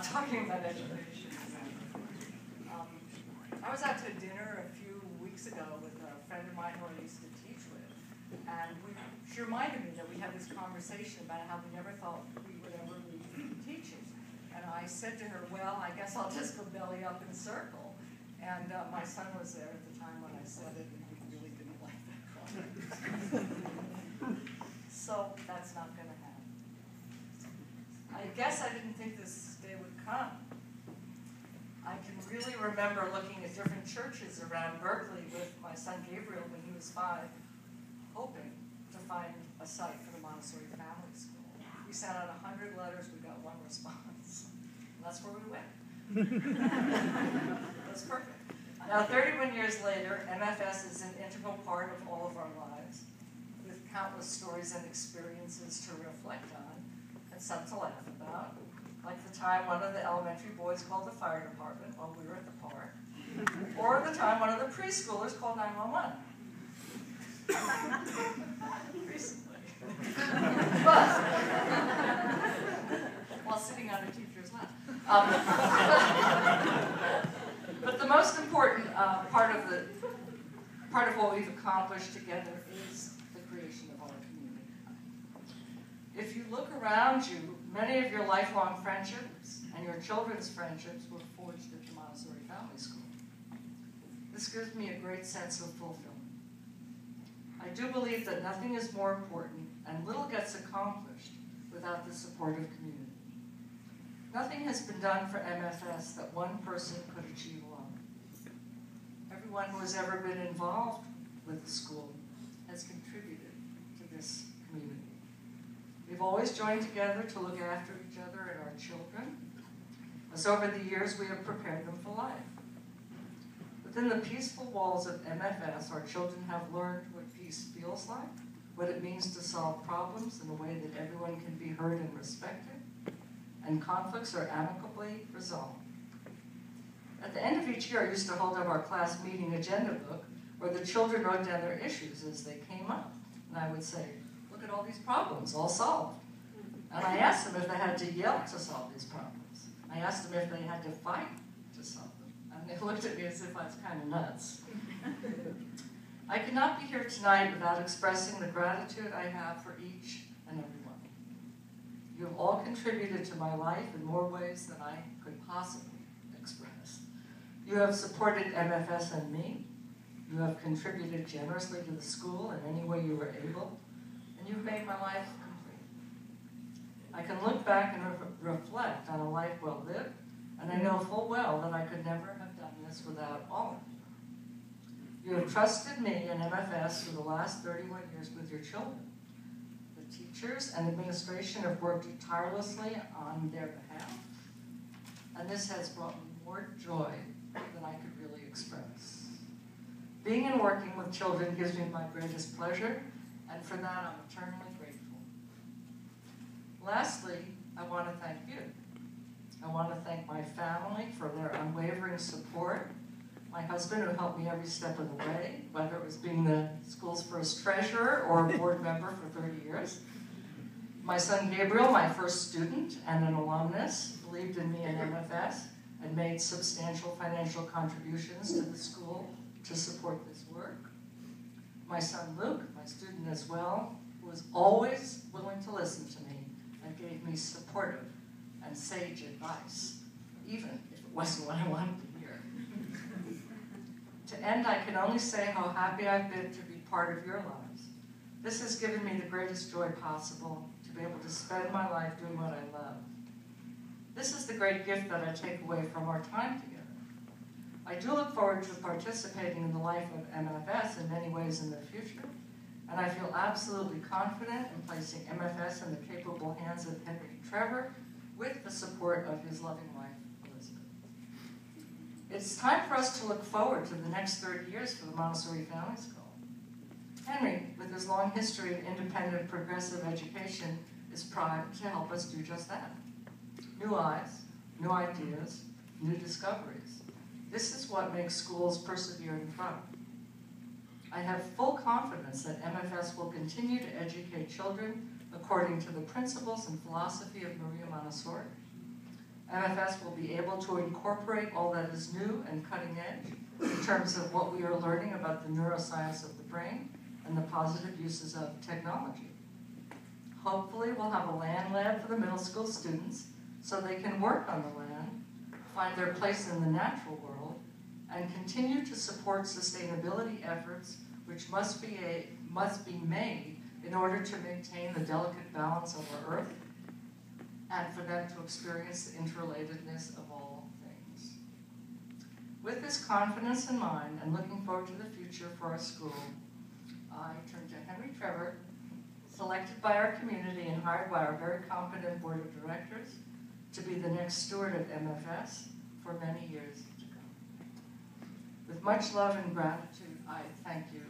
talking about education. I was out to dinner a few weeks ago with a friend of mine who I used to teach with, and she reminded me that we had this conversation about how we never thought we would ever leave teaching. And I said to her, well, I guess I'll just go belly up in circle. And my son was there at the time when I said it, and he really didn't like that comment. So that's not going to happen. I guess I didn't think this day would come. I can really remember looking at different churches around Berkeley with my son Gabriel when he was 5, hoping to find a site for the Montessori Family School. We sent out 100 letters, we got 1 response. And that's where we went. That's perfect. Now, 31 years later, MFS is an integral part of all of our lives, with countless stories and experiences to reflect on, and some to laugh about. Like the time one of the elementary boys called the fire department while we were at the park, or the time one of the preschoolers called 911. Recently. But, while sitting on a teacher's lap. But the most important part of what we've accomplished together is the creation of our community. If you look around you, many of your lifelong friendships and your children's friendships were forged at the Montessori Family School. This gives me a great sense of fulfillment. I do believe that nothing is more important and little gets accomplished without the support of community. Nothing has been done for MFS that one person could achieve alone. Everyone who has ever been involved with the school has contributed to this community. We've always joined together to look after each other and our children, as over the years we have prepared them for life. Within the peaceful walls of MFS, our children have learned what peace feels like, what it means to solve problems in a way that everyone can be heard and respected, and conflicts are amicably resolved. At the end of each year, I used to hold up our class meeting agenda book where the children wrote down their issues as they came up. And I would say, look at all these problems, all solved. And I asked them if they had to yell to solve these problems. I asked them if they had to fight to solve them. And they looked at me as if I was kind of nuts. I could not be here tonight without expressing the gratitude I have for each and every one. You have all contributed to my life in more ways than I could possibly express. You have supported MFS and me. You have contributed generously to the school in any way you were able. And you've made my life complete. I can look back and reflect on a life well lived, and I know full well that I could never have done this without all of you. You have trusted me and MFS for the last 31 years with your children. The teachers and administration have worked tirelessly on their behalf, and this has brought me more joy than I could really express. Being and working with children gives me my greatest pleasure, and for that I'm eternally grateful. Lastly, I want to thank you. I want to thank my family for their unwavering support, my husband who helped me every step of the way, whether it was being the school's first treasurer or a board member for 30 years. My son Gabriel, my first student and an alumnus, believed in me and MFS and made substantial financial contributions to the school to support this work. My son Luke, my student as well, was always willing to listen to me and gave me supportive and sage advice, even if it wasn't what I wanted to hear. To end, I can only say how happy I've been to be part of your lives. This has given me the greatest joy possible to be able to spend my life doing what I love. This is the great gift that I take away from our time together. I do look forward to participating in the life of MFS in many ways in the future, and I feel absolutely confident in placing MFS in the capable hands of Henry Trevor with the support of his loving wife, Elizabeth. It's time for us to look forward to the next 30 years for the Montessori Family School. Henry, with his long history of independent, progressive education, is primed to help us do just that. New eyes, new ideas, new discoveries. This is what makes schools persevere and thrive. I have full confidence that MFS will continue to educate children according to the principles and philosophy of Maria Montessori. MFS will be able to incorporate all that is new and cutting edge in terms of what we are learning about the neuroscience of the brain and the positive uses of technology. Hopefully, we'll have a land lab for the middle school students so they can work on the land, find their place in the natural world, and continue to support sustainability efforts which must be made in order to maintain the delicate balance of our Earth and for them to experience the interrelatedness of all things. With this confidence in mind and looking forward to the future for our school, I turn to Henry Trevor, selected by our community and hired by our very competent board of directors to be the next steward of MFS for many years to come. With much love and gratitude, I thank you